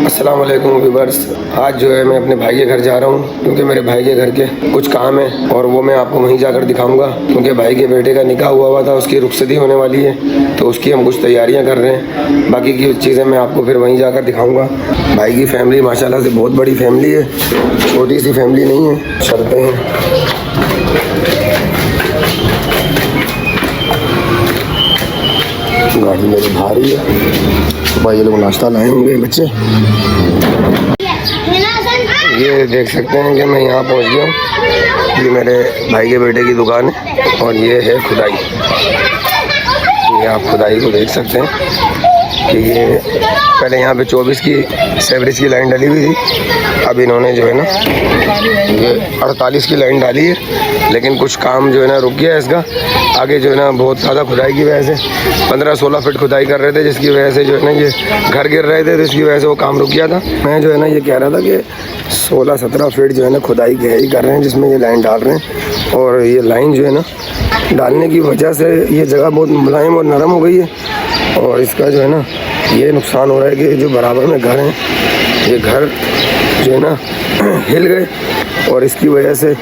अस्सलाम वालेकुम व्यूअर्स। आज जो है मैं अपने भाई के घर जा रहा हूँ क्योंकि मेरे भाई के घर के कुछ काम है और वो मैं आपको वहीं जाकर दिखाऊंगा क्योंकि भाई के बेटे का निकाह हुआ था, उसकी रुखसती होने वाली है तो उसकी हम कुछ तैयारियां कर रहे हैं। बाकी की चीज़ें मैं आपको फिर वहीं जाकर दिखाऊंगा। भाई की फैमिली माशाल्लाह से बहुत बड़ी फैमिली है, छोटी सी फैमिली नहीं है। चलते हैं। गाड़ी मेरी भारी है। सुबह ये लोग नाश्ता लाए होंगे बच्चे। ये देख सकते हैं कि मैं यहाँ पहुँच गया हूँ। ये मेरे भाई के बेटे की दुकान है और ये है खुदाई। ये आप खुदाई को देख सकते हैं कि ये पहले यहाँ पे 24 की सेवरेज की लाइन डाली हुई थी। अब इन्होंने जो है ना ये 48 की लाइन डाली है, लेकिन कुछ काम जो है ना रुक गया है इसका। आगे जो है ना बहुत ज़्यादा खुदाई की वजह से 15-16 फीट खुदाई कर रहे थे, जिसकी वजह से जो है ना ये घर गिर रहे थे, तो इसकी वजह से वो काम रुक गया था। मैं जो है ना ये कह रहा था कि 16-17 फीट जो है ना खुदाई गहरी कर रहे हैं, जिसमें ये लाइन डाल रहे हैं। और ये लाइन जो है ना डालने की वजह से ये जगह बहुत मुलायम और नरम हो गई है और इसका जो है ना ये नुकसान हो रहा है कि जो बराबर में घर हैं ये घर जो है ना हिल गए और इसकी वजह से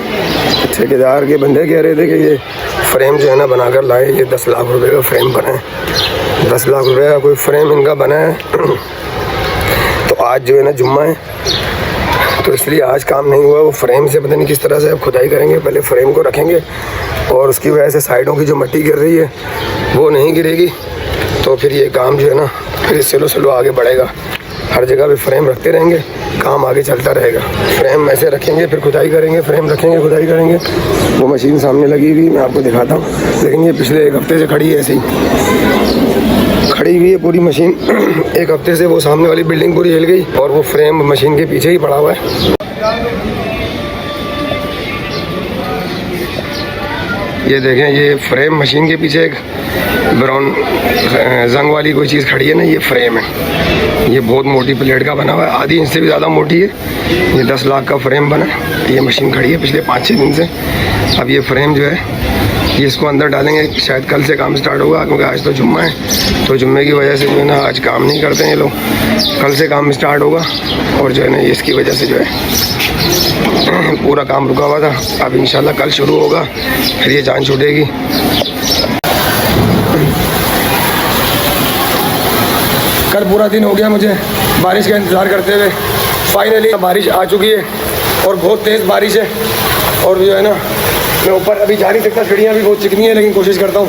ठेकेदार के बंदे कह रहे थे कि ये फ्रेम जो है ना बनाकर लाए। ये 10 लाख रुपए का फ्रेम बना है, 10 लाख रुपए का कोई फ्रेम इनका बना है। तो आज जो है ना जुम्मा है तो इसलिए आज काम नहीं हुआ। वो फ्रेम से पता नहीं किस तरह से अब खुदाई करेंगे, पहले फ्रेम को रखेंगे और उसकी वजह से साइडों की जो मिट्टी गिर रही है वो नहीं गिरेगी, तो फिर ये काम जो है ना फिर स्लो आगे बढ़ेगा। हर जगह पे फ्रेम रखते रहेंगे, काम आगे चलता रहेगा। फ्रेम ऐसे रखेंगे फिर खुदाई करेंगे, फ्रेम रखेंगे खुदाई करेंगे। वो मशीन सामने लगी हुई मैं आपको दिखाता हूँ, लेकिन ये पिछले 1 हफ्ते से खड़ी है, ऐसे ही खड़ी हुई है पूरी मशीन। 1 हफ्ते से वो सामने वाली बिल्डिंग पूरी हिल गई और वो फ्रेम मशीन के पीछे ही पड़ा हुआ है। ये देखें, ये फ्रेम मशीन के पीछे एक ब्राउन जंग वाली कोई चीज़ खड़ी है ना, ये फ्रेम है। ये बहुत मोटी प्लेट का बना हुआ है, आधी इंच से भी ज़्यादा मोटी है। ये 10 लाख का फ्रेम बना है। ये मशीन खड़ी है पिछले 5-6 दिन से। अब ये फ्रेम जो है ये इसको अंदर डालेंगे, शायद कल से काम स्टार्ट होगा क्योंकि आज तो जुम्मा है। तो जुम्मे की वजह से जो है ना आज काम नहीं करते हैं ये लोग, कल से काम स्टार्ट होगा। और जो है ना इसकी वजह से जो है पूरा काम रुका हुआ था। अब इंशाल्लाह कल शुरू होगा, फिर ये जान छूटेगी। कल पूरा दिन हो गया मुझे बारिश का इंतज़ार करते हुए। फाइनली बारिश आ चुकी है और बहुत तेज़ बारिश है। और जो है ना मैं ऊपर अभी जा नहीं सकता, सीढ़ियाँ भी बहुत चिकनी है, लेकिन कोशिश करता हूँ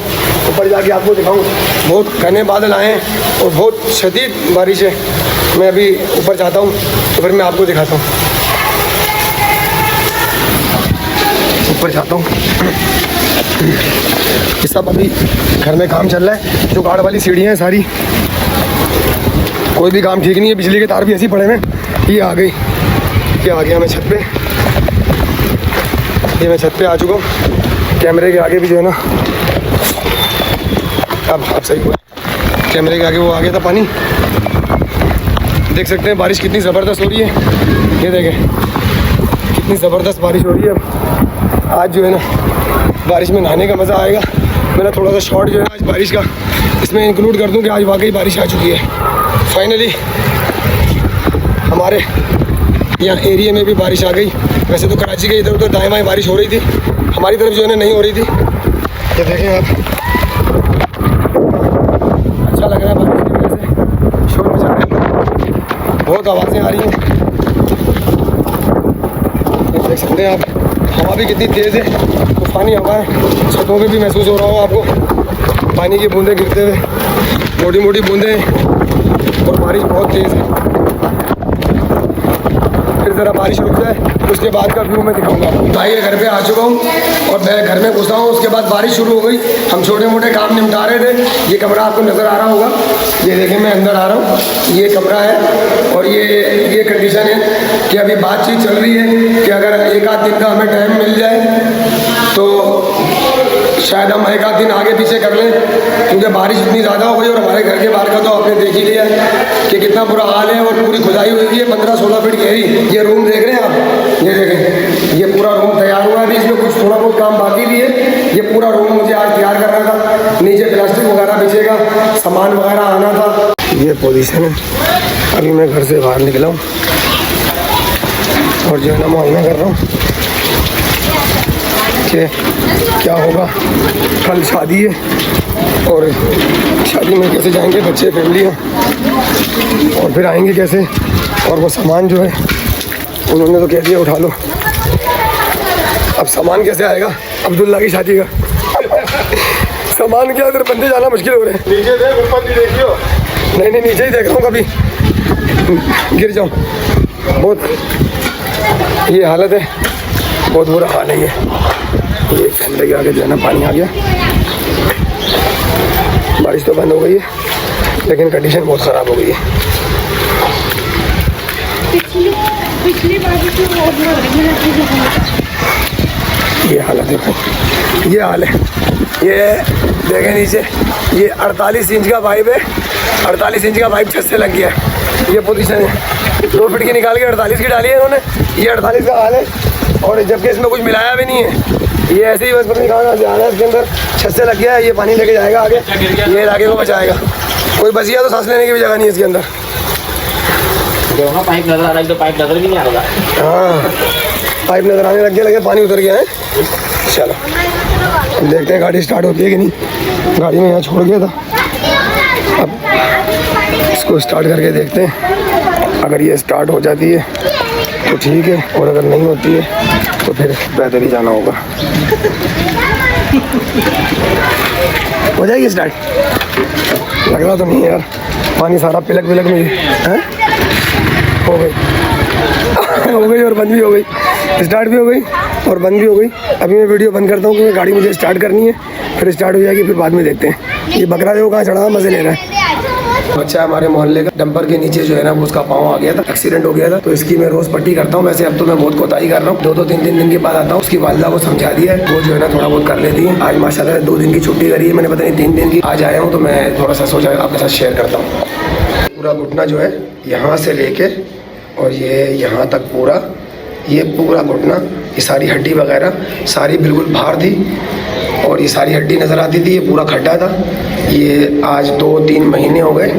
ऊपर जाके आपको दिखाऊँ। बहुत घने बादल आए हैं और बहुत शदीद बारिश है। मैं अभी ऊपर जाता हूँ तो फिर मैं आपको दिखाता हूँ। ऊपर जाता हूँ। ये सब अभी घर में काम चल रहा है। जो गार्ड वाली सीढ़ियाँ हैं सारी, कोई भी काम ठीक नहीं है। बिजली के तार भी ऐसे ही पड़े हैं। ये आ गई, ये आ गया मैं छत पे। ये मैं छत पे आ चुका हूँ। कैमरे के आगे भी जो है ना अब सही हुआ। कैमरे के आगे वो आ गया था पानी। देख सकते हैं बारिश कितनी ज़बरदस्त हो रही है। ये देखें कितनी ज़बरदस्त बारिश हो रही है। अब आज जो है ना बारिश में नहाने का मज़ा आएगा। मेरा थोड़ा सा शॉर्ट जो है ना आज बारिश का इसमें इंक्लूड कर दूँ कि आज वाकई बारिश आ चुकी है। फाइनली हमारे यहाँ एरिया में भी बारिश आ गई। वैसे तो कराची के इधर उधर दाएँ बाएँ बारिश हो रही थी, हमारी तरफ जो है ना नहीं हो रही थी। ये देखें आप, अच्छा लग रहा है बारिश की वजह से। शोर मचा रहे हैं, बहुत आवाज़ें आ रही हैं। देख सकते हैं आप, हवा भी कितनी तेज़ है, तूफ़ानी हवा है। छतों पे भी महसूस हो रहा हो आपको पानी की बूंदें गिरते हुए, मोटी मोटी बूंदें, और बारिश बहुत तेज़ है। फिर ज़रा बारिश रुक जाए तो उसके बाद का व्यू मैं दिखाऊंगा। भाई के घर पे आ चुका हूँ और मैं घर में घुसा हूँ। उसके बाद बारिश शुरू हो गई। हम छोटे मोटे काम निपटा रहे थे। ये कमरा आपको नज़र आ रहा होगा। ये देखें मैं अंदर आ रहा हूँ, ये कमरा है और ये कंडीशन है कि अभी बातचीत चल रही है कि अगर 1 आध दिन का हमें टाइम मिल जाए तो शायद हम 1 आध दिन आगे पीछे कर लें, क्योंकि बारिश इतनी ज़्यादा हो गई। और हमारे घर के बाहर का तो आपने देख ही लिया है कि कितना बुरा हाल है और पूरी खुदाई हुई है 15-16 फीट गहरी। ये रूम देख रहे हैं आप, ये देखें, ये पूरा रूम तैयार हुआ है। इसमें कुछ थोड़ा बहुत काम बाकी भी है। ये पूरा रूम मुझे आज तैयार करना था। नीचे प्लास्टिक वगैरह पीछे बच्चे का सामान वगैरह आना था। ये पोजीशन है। अभी मैं घर से बाहर निकला हूँ और जो है ना मुआयना कर रहा हूँ कि क्या होगा। कल शादी है और शादी में कैसे जाएंगे बच्चे, फैमिलियाँ, और फिर आएंगे कैसे। और वो सामान जो है उन्होंने तो कह दिया उठा लो। अब सामान कैसे आएगा अब्दुल्ला की शादी का? सामान क्या, इधर बंदे जाना मुश्किल हो रहे हैं। नीचे देख, ऊपर भी देखियो। नहीं नहीं, नीचे ही देख रहा हूँ, कभी गिर जाऊँ। बहुत ये हालत है, बहुत बुरा हाल है। ये कैमरे के आगे जो है ना पानी आ गया। बारिश तो बंद हो गई है लेकिन कंडीशन बहुत ख़राब हो गई है। पिछली बारिश ये हालत है भाई, ये हाल है। ये देखें नीचे, ये 48 इंच का पाइप है। 48 इंच का पाइप छत से लग गया है। ये पोजीशन है, 2 फीट की निकाल के 48 की डाली है इन्होंने। ये 48 का हाल है और जबकि इसमें कुछ मिलाया भी नहीं है। ये ऐसे ही बस पता नहीं कहाँ से आना है, इसके अंदर छत से लग गया है। ये पानी लेके जाएगा आगे, ये इलाके को बचाएगा। कोई बचिया तो सांस लेने की भी जगह नहीं है इसके अंदर। पाइप नजर आ रहा है, तो पाइप नजर भी नहीं आ रहा। हाँ, पाइप नजर आने लग गया, लगे पानी उतर गया है। चलो देखते हैं गाड़ी स्टार्ट होती है कि नहीं। गाड़ी में यहाँ छोड़ गया था, अब इसको स्टार्ट करके देखते हैं। अगर ये स्टार्ट हो जाती है तो ठीक है, और अगर नहीं होती है तो फिर पैदल ही जाना होगा। हो जाएगी स्टार्ट? लग रहा तो नहीं है यार, पानी सारा पिलक पिलक में है। हो गई हो गई और बंद भी हो गई, स्टार्ट भी हो गई और बंद भी हो गई। अभी मैं वीडियो बंद करता हूँ क्योंकि गाड़ी मुझे स्टार्ट करनी है, फिर स्टार्ट हो जाएगी, फिर बाद में देखते हैं। ये बकरा देखो कहाँ चढ़ा, मज़े ले रहा है। बच्चा हमारे मोहल्ले का डंपर के नीचे जो है ना वो उसका पाँव आ गया था, एक्सीडेंट हो गया था, तो इसकी मैं रोज़ पट्टी करता हूँ। वैसे अब तो मैं बहुत कोताही कर रहा हूँ, 2-2 3-3 दिन के बाद आता हूँ। उसकी वालिदा को समझा दिया है, वो जो है ना थोड़ा बहुत कर लेती है। आज माशाल्लाह 2 दिन की छुट्टी करी है मैंने, पता नहीं 3 दिन की। आज आया हूँ तो मैं थोड़ा सा सोचा आपके साथ शेयर करता हूँ। पूरा घुटना जो है यहाँ से लेके और ये यहाँ तक पूरा, ये पूरा घुटना, ये सारी हड्डी वगैरह सारी बिल्कुल बाहर थी और ये सारी हड्डी नज़र आती थी। ये पूरा खड्डा था। ये आज 2-3 महीने हो गए,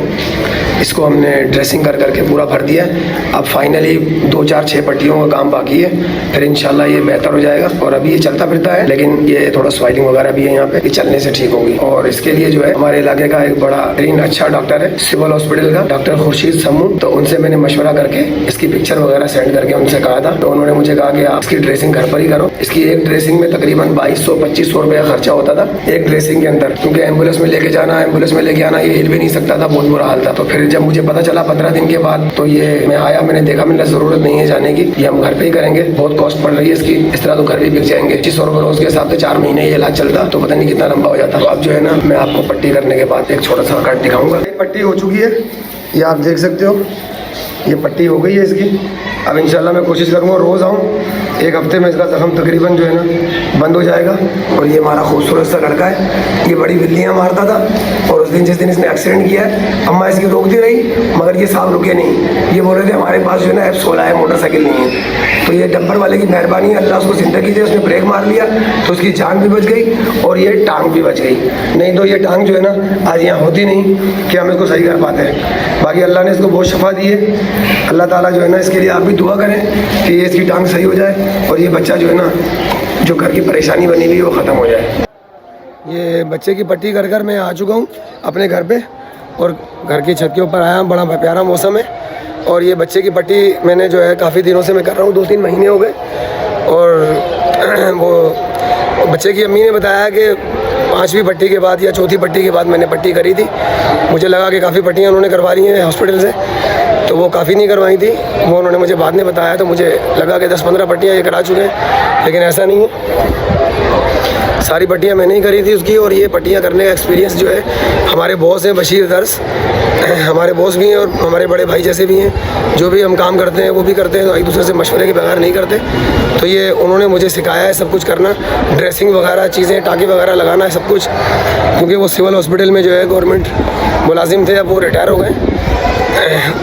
इसको हमने ड्रेसिंग कर करके पूरा भर दिया है। अब फाइनली 2-4-6 पट्टियों का काम बाकी है, फिर इंशाल्लाह ये बेहतर हो जाएगा। और अभी ये चलता फिरता है लेकिन ये थोड़ा स्वेलिंग वगैरह भी है यहाँ पे, ये चलने से ठीक होगी। और इसके लिए जो है हमारे इलाके का एक बड़ा अच्छा डॉक्टर है सिविल हॉस्पिटल का, डॉक्टर खुर्शीद समू, तो उनसे मैंने मशवरा करके इसकी पिक्चर वगैरह सेंड करके उनसे कहा था। तो उन्होंने मुझे कहा कि आप इसकी ड्रेसिंग घर पर ही करो। इसकी एक ड्रेसिंग में तकरीबन 2200-2500 रुपये का खर्चा होता था एक ड्रेसिंग के अंदर, क्योंकि एम्बुलेंस में लेके जाना, एम्बुलेंस में लेके आना, ये हिल भी नहीं सकता था, बहुत बुरा हाल था। तो फिर जब मुझे पता चला 15 दिन के बाद, तो ये मैं आया, मैंने देखा, मैंने ज़रूरत नहीं है जाने की, ये हम घर पे ही करेंगे। बहुत कॉस्ट पड़ रही है इसकी, इस तरह तो घर भी बिक जाएंगे। 2500 रुपये रोज के हिसाब से 4 महीने ये इलाज चलता तो पता नहीं कितना लंबा हो जाता। तो अब जो है ना मैं आपको पट्टी करने के बाद एक छोटा सा कट दिखाऊंगा। पट्टी हो चुकी है, ये आप देख सकते हो, ये पट्टी हो गई है इसकी। अब इंशाल्लाह मैं कोशिश करूँगा रोज़ आऊँ, 1 हफ्ते में इसका जख्म तकरीबन जो है ना बंद हो जाएगा। और ये हमारा खूबसूरत सा लड़का है, ये बड़ी बिल्लियाँ मारता था और उस दिन जिस दिन इसने एक्सीडेंट किया है, अम्मा इसकी रोकती रही मगर ये साहब रुके नहीं। ये बोल रहे थे हमारे पास जो है ना F16 है, मोटरसाइकिल नहीं है। तो ये डंपर वाले की मेहरबानी है, अल्लाह उसको ज़िंदगी दे, उसने ब्रेक मार लिया तो उसकी जान भी बच गई और ये टांग भी बच गई। नहीं तो ये टांग जो है ना आज यहाँ होती नहीं कि हम इसको सही कर पाते हैं। बाकी अल्लाह ने इसको बहुत शफा दी है। अल्लाह ताला जो है ना इसके लिए आप भी दुआ करें कि ये इसकी टांग सही हो जाए और ये बच्चा जो है ना जो घर की परेशानी बनी हुई वो ख़त्म हो जाए। ये बच्चे की पट्टी कर कर मैं आ चुका हूँ अपने घर पे और घर की छत के ऊपर आया। बड़ा प्यारा मौसम है और ये बच्चे की पट्टी मैंने जो है काफ़ी दिनों से मैं कर रहा हूँ, 2-3 महीने हो गए। और वो बच्चे की अम्मी ने बताया कि 5वीं पट्टी के बाद या 4थी पट्टी के बाद मैंने पट्टी करी थी। मुझे लगा कि काफ़ी पट्टियाँ उन्होंने करवा ली हैं हॉस्पिटल से, तो वो काफ़ी नहीं करवाई थी, वो उन्होंने मुझे बाद में बताया। तो मुझे लगा कि 10-15 पट्टियाँ ये करा चुके हैं, लेकिन ऐसा नहीं है, सारी पट्टियाँ मैंने ही करी थी उसकी। और ये पट्टियाँ करने का एक्सपीरियंस जो है हमारे बॉस हैं बशीर दर्स, हमारे बॉस भी हैं और हमारे बड़े भाई जैसे भी हैं, जो भी हम काम करते हैं वो भी करते हैं, तो एक दूसरे से मशवरे के बगैर नहीं करते। तो ये उन्होंने मुझे सिखाया है सब कुछ करना, ड्रेसिंग वगैरह चीज़ें, टाँकी वगैरह लगाना है सब कुछ, क्योंकि वो सिविल हॉस्पिटल में जो है गवर्नमेंट मुलाजिम थे, अब वो रिटायर हो गए,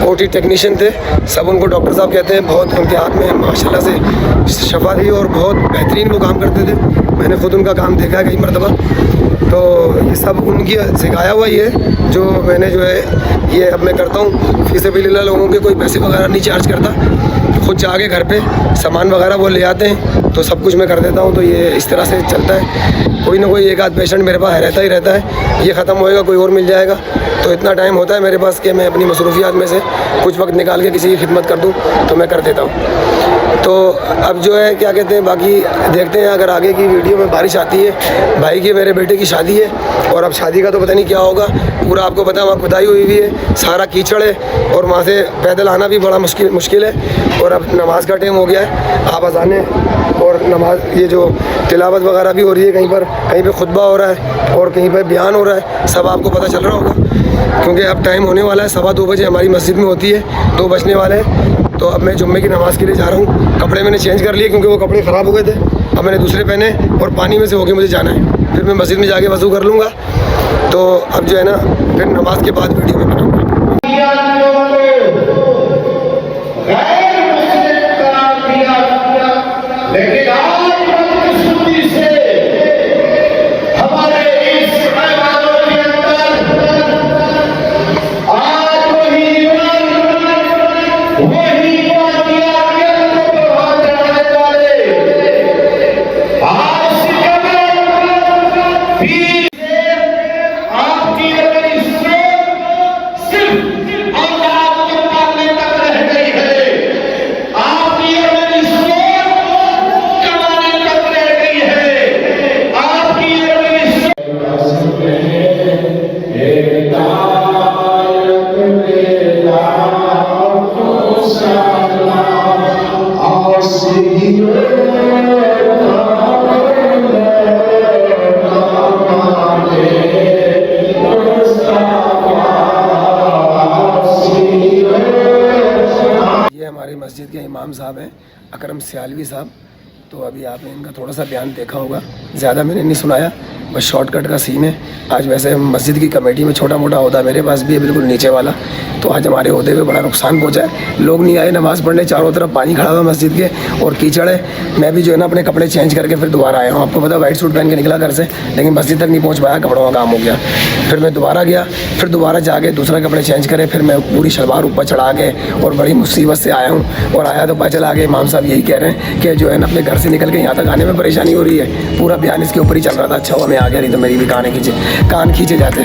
OT टेक्नीशियन थे सब। उनको डॉक्टर साहब कहते हैं। बहुत उनके हाथ में माशाल्लाह से शफा थी और बहुत बेहतरीन वो काम करते थे। मैंने खुद उनका काम देखा है कई मरतबा। तो ये सब उनकी सिखाया हुआ ही है जो मैंने जो है ये अब मैं करता हूँ। फी सबिलिल्लाह लोगों के कोई पैसे वगैरह नहीं चार्ज करता, खुद जाके घर पे सामान वगैरह वो ले आते हैं तो सब कुछ मैं कर देता हूँ। तो ये इस तरह से चलता है। कोई ना कोई एक आध पेशेंट मेरे पास रहता ही रहता है। ये ख़त्म होएगा कोई और मिल जाएगा। तो इतना टाइम होता है मेरे पास कि मैं अपनी मसरूफियात में से कुछ वक्त निकाल के किसी की खिदमत कर दूँ तो मैं कर देता हूँ। तो अब जो है क्या कहते हैं, बाकी देखते हैं अगर आगे की वीडियो में बारिश आती है। भाई की मेरे बेटे की शादी है और अब शादी का तो पता नहीं क्या होगा। पूरा आपको पता है वहाँ खुदाई हुई हुई है, सारा कीचड़ है और वहाँ से पैदल आना भी बड़ा मुश्किल है। और अब नमाज का टाइम हो गया है, आप अज़ाने और नमाज ये जो तिलावत वगैरह भी हो रही है, कहीं पे खुतबा हो रहा है और कहीं पे बयान हो रहा है, सब आपको पता चल रहा होगा। क्योंकि अब टाइम होने वाला है, 2:15 बजे हमारी मस्जिद में होती है, 2 बजने वाले हैं। तो अब मैं जुम्मे की नमाज़ के लिए जा रहा हूँ। कपड़े मैंने चेंज कर लिए क्योंकि वो कपड़े ख़राब हो गए थे। अब मैंने दूसरे पहने और पानी में से होके मुझे जाना है। फिर मैं मस्जिद में जाके वज़ू कर लूँगा। तो अब जो है ना फिर नमाज के बाद वीडियो में बनाऊँगा। हमारे मस्जिद के इमाम साहब हैं अकरम सियालवी साहब। तो अभी आपने इनका थोड़ा सा बयान देखा होगा, ज़्यादा मैंने नहीं सुनाया, बस शॉर्टकट का सीन है। आज वैसे मस्जिद की कमेटी में छोटा मोटा ओहदा मेरे पास भी है, बिल्कुल नीचे वाला। तो आज हमारे ओहदे पे बड़ा नुकसान पहुंचा है। लोग नहीं आए नमाज़ पढ़ने, चारों तरफ पानी खड़ा हुआ मस्जिद के और कीचड़ है। मैं भी जो है ना अपने कपड़े चेंज करके फिर दोबारा आया हूँ। आपको पता वाइट सूट पहन के निकला घर से, लेकिन मस्जिद तक नहीं पहुँच पाया, कपड़ों का काम हो गया। फिर मैं दोबारा गया, फिर दोबारा जाके दूसरा कपड़े चेंज करे, फिर मैं पूरी शलवार ऊपर चढ़ा के और बड़ी मुसीबत से आया हूँ। और आया तो पता चला के इमाम साहब यही कह रहे हैं कि जो है ना अपने घर से निकल के यहाँ तक आने में परेशानी हो रही है। पूरा बयान इसके ऊपर ही चल रहा था। अच्छा हुआ मैं आ गया, नहीं तो मेरी भी कान खींचे जाते।